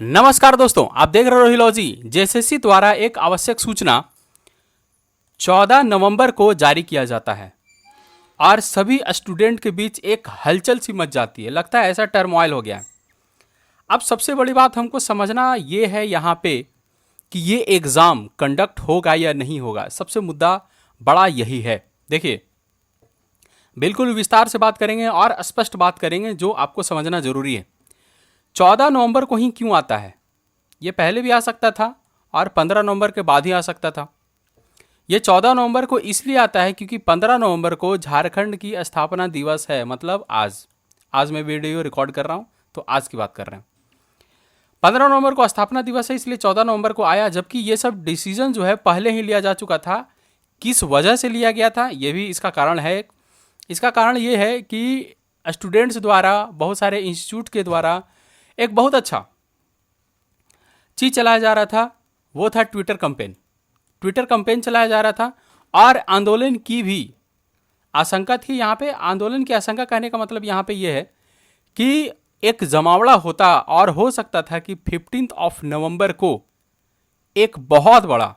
नमस्कार दोस्तों, आप देख रहे हो रोहिलॉजी। जेएसएससी द्वारा एक आवश्यक सूचना 14 नवंबर को जारी किया जाता है और सभी स्टूडेंट के बीच एक हलचल सी मच जाती है। लगता है ऐसा टर्मोइल हो गया है। अब सबसे बड़ी बात हमको समझना ये है यहाँ पे कि ये एग्ज़ाम कंडक्ट होगा या नहीं होगा। सबसे मुद्दा बड़ा यही है। देखिए, बिल्कुल विस्तार से बात करेंगे और स्पष्ट बात करेंगे जो आपको समझना जरूरी है। 14 नवंबर को ही क्यों आता है? ये पहले भी आ सकता था और 15 नवंबर के बाद ही आ सकता था। ये 14 नवंबर को इसलिए आता है क्योंकि 15 नवंबर को झारखंड की स्थापना दिवस है। मतलब आज मैं वीडियो रिकॉर्ड कर रहा हूँ तो आज की बात कर रहे हैं। 15 नवंबर को स्थापना दिवस है, इसलिए 14 नवंबर को आया। जबकि ये सब डिसीजन जो है पहले ही लिया जा चुका था। किस वजह से लिया गया था ये भी इसका कारण है। इसका कारण ये है कि स्टूडेंट्स द्वारा, बहुत सारे इंस्टीट्यूट के द्वारा एक बहुत अच्छा चीज चलाया जा रहा था। वो था ट्विटर कंपेन चलाया जा रहा था और आंदोलन की भी आशंका थी। यहाँ पे आंदोलन की आशंका कहने का मतलब यहाँ पे ये है कि एक जमावड़ा होता और हो सकता था कि 15 नवंबर को एक बहुत बड़ा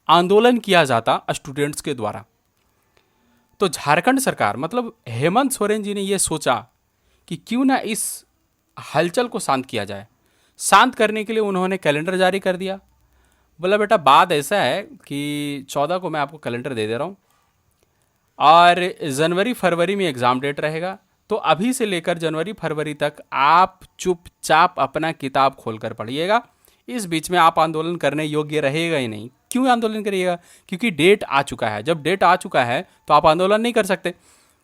आंदोलन किया जाता स्टूडेंट्स के द्वारा। तो झारखंड सरकार मतलब हेमंत सोरेन जी ने यह सोचा कि क्यों ना इस हलचल को शांत किया जाए। शांत करने के लिए उन्होंने कैलेंडर जारी कर दिया। बोला बेटा, बात ऐसा है कि 14 को मैं आपको कैलेंडर दे दे रहा हूँ और जनवरी फरवरी में एग्ज़ाम डेट रहेगा। तो अभी से लेकर जनवरी फरवरी तक आप चुपचाप अपना किताब खोलकर पढ़िएगा। इस बीच में आप आंदोलन करने योग्य रहेगा ही नहीं। क्यों आंदोलन करिएगा? क्योंकि डेट आ चुका है। जब डेट आ चुका है तो आप आंदोलन नहीं कर सकते।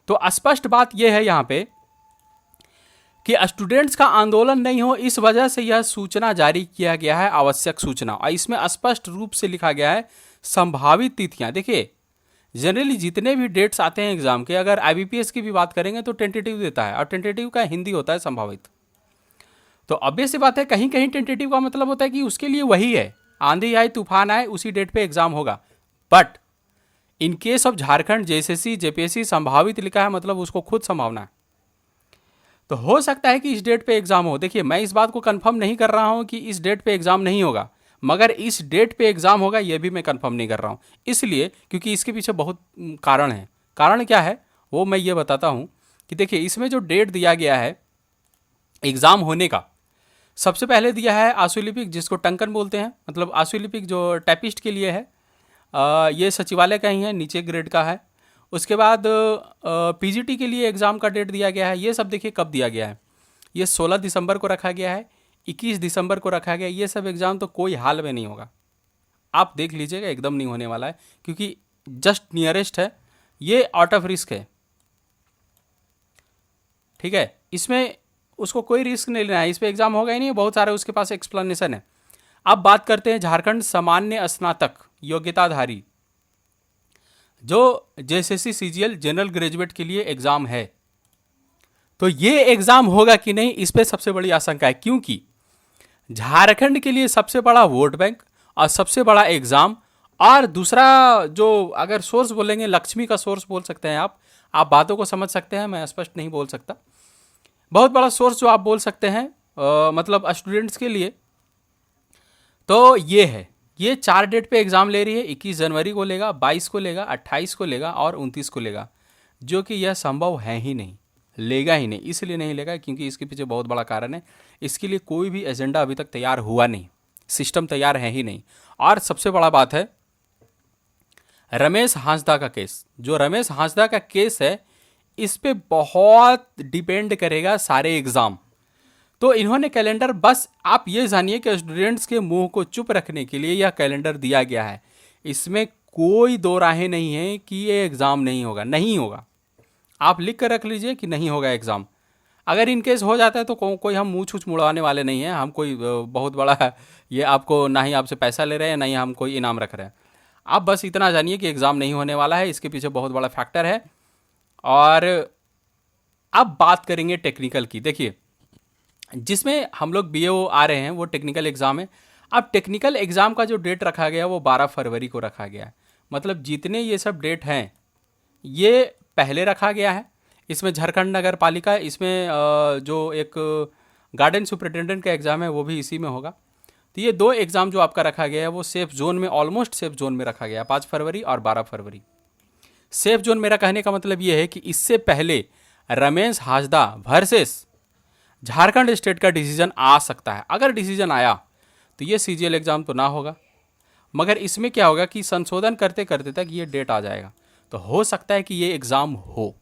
तो स्पष्ट बात यह है यहाँ पे कि स्टूडेंट्स का आंदोलन नहीं हो, इस वजह से यह सूचना जारी किया गया है, आवश्यक सूचना। और इसमें स्पष्ट रूप से लिखा गया है संभावित तिथियां। देखिए, जनरली जितने भी डेट्स आते हैं एग्जाम के, अगर आईबीपीएस की भी बात करेंगे तो टेंटेटिव देता है और टेंटेटिव का हिंदी होता है संभावित। तो ऑब्वियस सी बात है, कहीं कहीं टेंटेटिव का मतलब होता है कि उसके लिए वही है, आंधी आए तूफान आए उसी डेट पे एग्जाम होगा। But in case of Jharkhand JSSC JPSC संभावित लिखा है, मतलब उसको खुद संभावना है। तो हो सकता है कि इस डेट पे एग्जाम हो। देखिए, मैं इस बात को कंफर्म नहीं कर रहा हूं कि इस डेट पे एग्जाम नहीं होगा, मगर इस डेट पे एग्जाम होगा यह भी मैं कंफर्म नहीं कर रहा हूं। इसलिए क्योंकि इसके पीछे बहुत कारण है। कारण क्या है वो मैं ये बताता हूं कि देखिए, इसमें जो डेट दिया गया है एग्जाम होने का, सबसे पहले दिया है आशुलिपिक, जिसको टंकन बोलते हैं। मतलब आशुलिपिक जो टाइपिस्ट के लिए है, ये सचिवालय का ही है, नीचे ग्रेड का है। उसके बाद पीजीटी के लिए एग्ज़ाम का डेट दिया गया है। ये सब देखिए कब दिया गया है। ये 16 दिसंबर को रखा गया है, 21 दिसंबर को रखा गया है। ये सब एग्ज़ाम तो कोई हाल में नहीं होगा, आप देख लीजिएगा, एकदम नहीं होने वाला है क्योंकि जस्ट नियरेस्ट है। ये आउट ऑफ रिस्क है, ठीक है। इसमें उसको कोई रिस्क नहीं लेना है, इस पर एग्ज़ाम होगा ही नहीं। बहुत सारे उसके पास एक्सप्लेनेशन है। अब बात करते हैं झारखंड सामान्य स्नातक योग्यताधारी, जो जेएसएससी सीजीएल जनरल ग्रेजुएट के लिए एग्जाम है। तो ये एग्जाम होगा कि नहीं, इस पे सबसे बड़ी आशंका है, क्योंकि झारखंड के लिए सबसे बड़ा वोट बैंक और सबसे बड़ा एग्जाम। और दूसरा जो अगर सोर्स बोलेंगे, लक्ष्मी का सोर्स बोल सकते हैं आप बातों को समझ सकते हैं, मैं स्पष्ट नहीं बोल सकता। बहुत बड़ा सोर्स जो आप बोल सकते हैं मतलब स्टूडेंट्स के लिए, तो ये है। ये 4 डेट पे एग्ज़ाम ले रही है। 21 जनवरी को लेगा, 22 को लेगा, 28 को लेगा और 29 को लेगा, जो कि यह संभव है ही नहीं, लेगा ही नहीं। इसलिए नहीं लेगा क्योंकि इसके पीछे बहुत बड़ा कारण है। इसके लिए कोई भी एजेंडा अभी तक तैयार हुआ नहीं, सिस्टम तैयार है ही नहीं। और सबसे बड़ा बात है रमेश हांसदा का केस। जो रमेश हांसदा का केस है, इस पे बहुत डिपेंड करेगा सारे एग्ज़ाम। तो इन्होंने कैलेंडर, बस आप ये जानिए कि स्टूडेंट्स के मुंह को चुप रखने के लिए यह कैलेंडर दिया गया है। इसमें कोई दो राहें नहीं है कि ये एग्ज़ाम नहीं होगा, नहीं होगा। आप लिख कर रख लीजिए कि नहीं होगा एग्ज़ाम। अगर इन केस हो जाता है तो कोई हम मुँह छूछ मुड़वाने वाले नहीं हैं। हम कोई बहुत बड़ा ये आपको, ना ही आपसे पैसा ले रहे हैं, ना ही हम कोई इनाम रख रहे हैं। आप बस इतना जानिए कि एग्ज़ाम नहीं होने वाला है, इसके पीछे बहुत बड़ा फैक्टर है। और अब बात करेंगे टेक्निकल की। देखिए, जिसमें हम लोग बीएओ आ रहे हैं वो टेक्निकल एग्ज़ाम है। अब टेक्निकल एग्ज़ाम का जो डेट रखा गया वो 12 फरवरी को रखा गया है। मतलब जितने ये सब डेट हैं ये पहले रखा गया है। इसमें झारखंड नगर पालिका, इसमें जो एक गार्डन सुपरिटेंडेंट का एग्ज़ाम है वो भी इसी में होगा। तो ये 2 एग्ज़ाम जो आपका रखा गया है वो सेफ जोन में, ऑलमोस्ट सेफ जोन में रखा गया है, 5 फरवरी और 12 फरवरी। सेफ जोन मेरा कहने का मतलब ये है कि इससे पहले रमेश हाजदा वर्सेस झारखंड स्टेट का डिसीजन आ सकता है। अगर डिसीजन आया तो ये CGL एग्ज़ाम तो ना होगा, मगर इसमें क्या होगा कि संशोधन करते करते तक ये डेट आ जाएगा, तो हो सकता है कि ये एग्ज़ाम हो।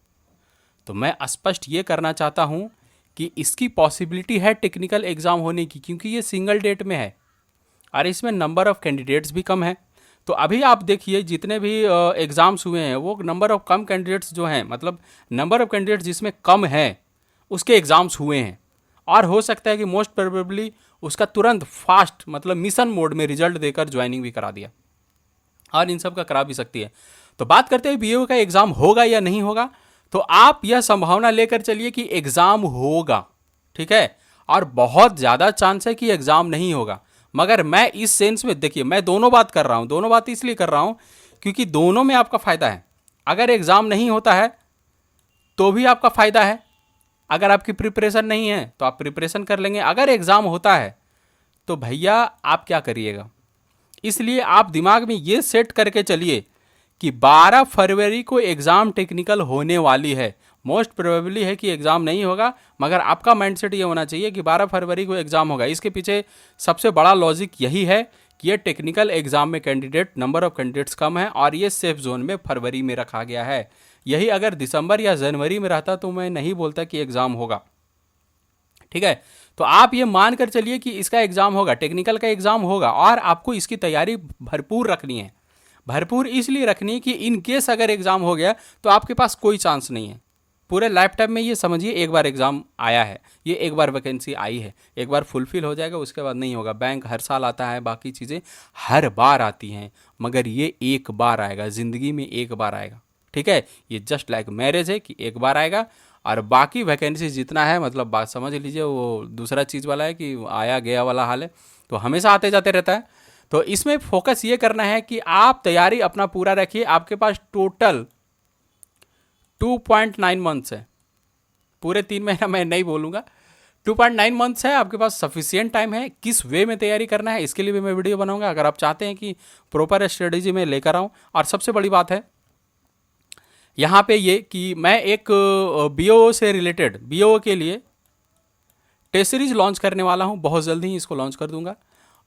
तो मैं स्पष्ट ये करना चाहता हूँ कि इसकी पॉसिबिलिटी है टेक्निकल एग्ज़ाम होने की, क्योंकि ये सिंगल डेट में है और इसमें नंबर ऑफ़ कैंडिडेट्स भी कम है। तो अभी आप देखिए जितने भी एग्ज़ाम्स हुए हैं वो नंबर ऑफ़ कम कैंडिडेट्स जो हैं, मतलब नंबर ऑफ़ कैंडिडेट्स जिसमें कम है उसके एग्ज़ाम्स हुए हैं। और हो सकता है कि मोस्ट प्रोबेबली उसका तुरंत फास्ट, मतलब मिशन मोड में रिजल्ट देकर ज्वाइनिंग भी करा दिया, और इन सब का करा भी सकती है। तो बात करते हैं BAO का एग्ज़ाम होगा या नहीं होगा। तो आप यह संभावना लेकर चलिए कि एग्ज़ाम होगा, ठीक है, और बहुत ज़्यादा चांस है कि एग्ज़ाम नहीं होगा। मगर मैं इस सेंस में, देखिए मैं दोनों बात कर रहा हूँ, दोनों बात इसलिए कर रहा हूँ क्योंकि दोनों में आपका फ़ायदा है। अगर एग्ज़ाम नहीं होता है तो भी आपका फ़ायदा है, अगर आपकी प्रिपरेशन नहीं है तो आप प्रिपरेशन कर लेंगे। अगर एग्ज़ाम होता है तो भैया आप क्या करिएगा। इसलिए आप दिमाग में ये सेट करके चलिए कि 12 फरवरी को एग्ज़ाम टेक्निकल होने वाली है। मोस्ट प्रोबेबली है कि एग्ज़ाम नहीं होगा, मगर आपका माइंडसेट ये होना चाहिए कि 12 फरवरी को एग्ज़ाम होगा। इसके पीछे सबसे बड़ा लॉजिक यही है कि ये टेक्निकल एग्ज़ाम में कैंडिडेट, नंबर ऑफ़ कैंडिडेट्स कम है और ये सेफ जोन में फरवरी में रखा गया है। यही अगर दिसंबर या जनवरी में रहता तो मैं नहीं बोलता कि एग्ज़ाम होगा, ठीक है। तो आप ये मान कर चलिए कि इसका एग्ज़ाम होगा, टेक्निकल का एग्ज़ाम होगा, और आपको इसकी तैयारी भरपूर रखनी है। भरपूर इसलिए रखनी है कि इन केस अगर एग्ज़ाम हो गया तो आपके पास कोई चांस नहीं है। पूरे लाइफ टाइम में ये समझिए एक बार एग्ज़ाम आया है, ये एक बार वैकेंसी आई है, एक बार फुलफिल हो जाएगा, उसके बाद नहीं होगा। बैंक हर साल आता है, बाकी चीज़ें हर बार आती हैं, मगर ये एक बार आएगा, ज़िंदगी में एक बार आएगा, ठीक है। ये जस्ट लाइक मैरिज है कि एक बार आएगा, और बाकी वैकेंसी जितना है, मतलब बात समझ लीजिए वो दूसरा चीज़ वाला है कि आया गया वाला हाल है, तो हमेशा आते जाते रहता है। तो इसमें फोकस ये करना है कि आप तैयारी अपना पूरा रखिए। आपके पास टोटल 2.9 मंथ्स है, पूरे 3 महीना मैं नहीं बोलूँगा, 2.9 मंथ्स है आपके पास, सफिशिएंट टाइम है। किस वे में तैयारी करना है इसके लिए भी मैं वीडियो बनाऊंगा, अगर आप चाहते हैं कि प्रॉपर स्ट्रेटेजी में लेकर आऊँ। और सबसे बड़ी बात है यहाँ पे ये कि मैं एक BO से रिलेटेड, BO के लिए टेस्ट सीरीज लॉन्च करने वाला हूँ, बहुत जल्दी ही इसको लॉन्च कर दूंगा।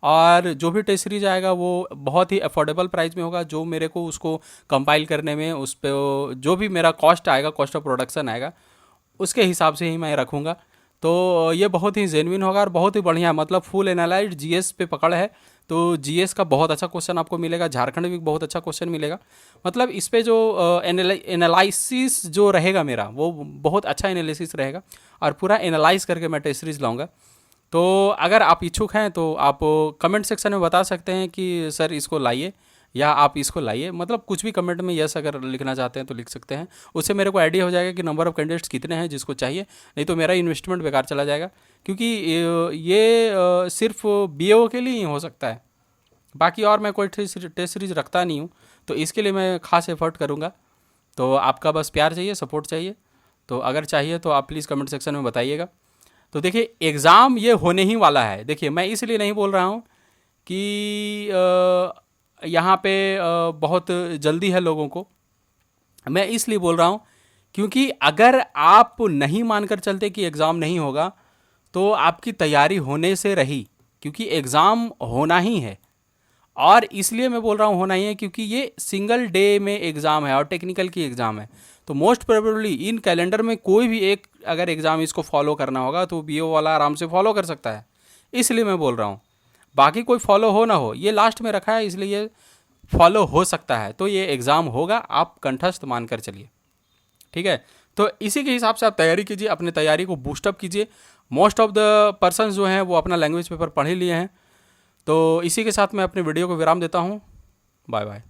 और जो भी टेस्ट सीरीज आएगा वो बहुत ही अफोर्डेबल प्राइस में होगा। जो मेरे को उसको कंपाइल करने में, उस पर जो भी मेरा कॉस्ट आएगा, कॉस्ट ऑफ प्रोडक्शन आएगा, उसके हिसाब से ही मैं रखूँगा। तो ये बहुत ही जेन्युइन होगा और बहुत ही बढ़िया, मतलब फुल एनालाइज्ड GS पे पकड़ है। तो GS का बहुत अच्छा क्वेश्चन आपको मिलेगा, झारखंड भी बहुत अच्छा क्वेश्चन मिलेगा। मतलब इस पे जो एनालिसिस जो रहेगा मेरा, वो बहुत अच्छा एनालिसिस रहेगा, और पूरा एनालाइज करके मैं टेस्ट सीरीज लाऊंगा। तो अगर आप इच्छुक हैं तो आप कमेंट सेक्शन में बता सकते हैं कि सर इसको लाइए या आप इसको लाइए, मतलब कुछ भी कमेंट में यस अगर लिखना चाहते हैं तो लिख सकते हैं। उससे मेरे को आइडिया हो जाएगा कि नंबर ऑफ़ कैंडिडेट्स कितने हैं जिसको चाहिए, नहीं तो मेरा इन्वेस्टमेंट बेकार चला जाएगा। क्योंकि ये सिर्फ BO के लिए ही हो सकता है, बाकी और मैं कोई टेस्ट सीरीज रखता नहीं हूँ, तो इसके लिए मैं खास एफर्ट करूँगा। तो आपका बस प्यार चाहिए, सपोर्ट चाहिए। तो अगर चाहिए तो आप प्लीज़ कमेंट सेक्शन में बताइएगा। तो देखिए एग्ज़ाम ये होने ही वाला है। देखिए मैं इसलिए नहीं बोल रहा हूँ कि यहाँ पे बहुत जल्दी है लोगों को, मैं इसलिए बोल रहा हूँ क्योंकि अगर आप नहीं मानकर चलते कि एग्ज़ाम नहीं होगा तो आपकी तैयारी होने से रही, क्योंकि एग्ज़ाम होना ही है। और इसलिए मैं बोल रहा हूँ होना ही है क्योंकि ये सिंगल डे में एग्ज़ाम है और टेक्निकल की एग्ज़ाम है। तो मोस्ट प्रोबेबली इन कैलेंडर में कोई भी एक अगर एग्ज़ाम इसको फॉलो करना होगा तो BO वाला आराम से फॉलो कर सकता है, इसलिए मैं बोल रहा हूँ। बाकी कोई फॉलो हो ना हो, ये लास्ट में रखा है इसलिए ये फॉलो हो सकता है। तो ये एग्ज़ाम होगा, आप कंठस्थ मान कर चलिए, ठीक है। तो इसी के हिसाब से आप तैयारी कीजिए, अपने तैयारी को बूस्टअप कीजिए। मोस्ट ऑफ द पर्सन जो हैं वो अपना लैंग्वेज पेपर पढ़ ही लिए हैं। तो इसी के साथ मैं अपने वीडियो को विराम देता हूँ। Bye bye.